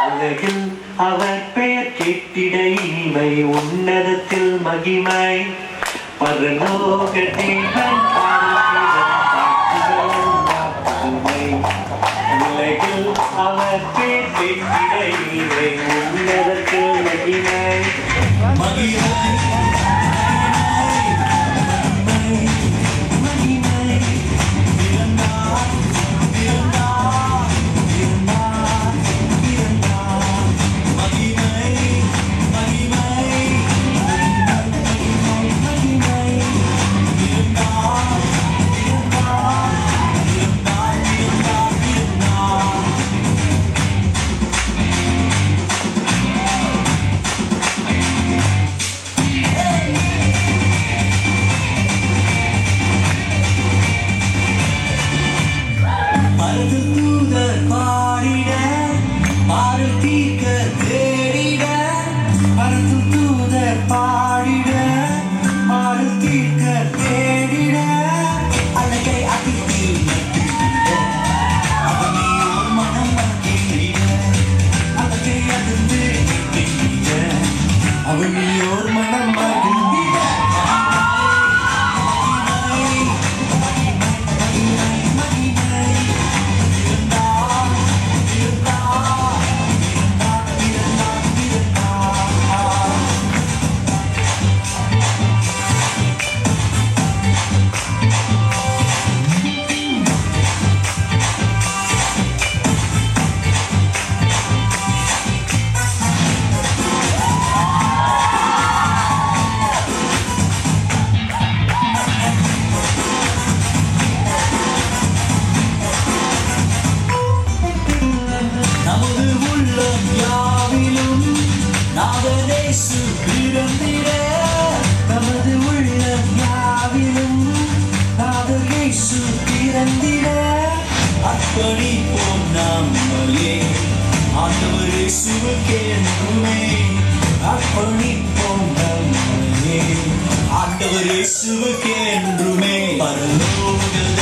உலகில் அவர் பெயர் கேட்டிட இனிமை உன்னதத்தில் மகிமை பரலோக தேவன் உலகில் அவர் பெயர் கேட்டிட இனிமை உன்னதத்தில் மகிமை மகிமை தூதர் பாடிட பாடல் தீர்க்க தேடிட பரந்து தூதர் பாடிட பாடல் தீர்க்க தேடிட அழகை அதிர்த்தி அவனியோர் மனம் மகிழ்ந்திட அழகை அதிர்ந்து அவனியோர் மனம் மகிழ்ந்திட நமது உள்ளம் யாவிலும் நாதர் இயேசு பிறந்திட அர்ப்பணிப்போம் நம்மையே ஆண்டவர் இயேசுவுக்கே என்றுமே அர்ப்பணிப்போம் நம்மையே ஆண்டவர் இயேசுவுக்கே என்றுமே பரலோக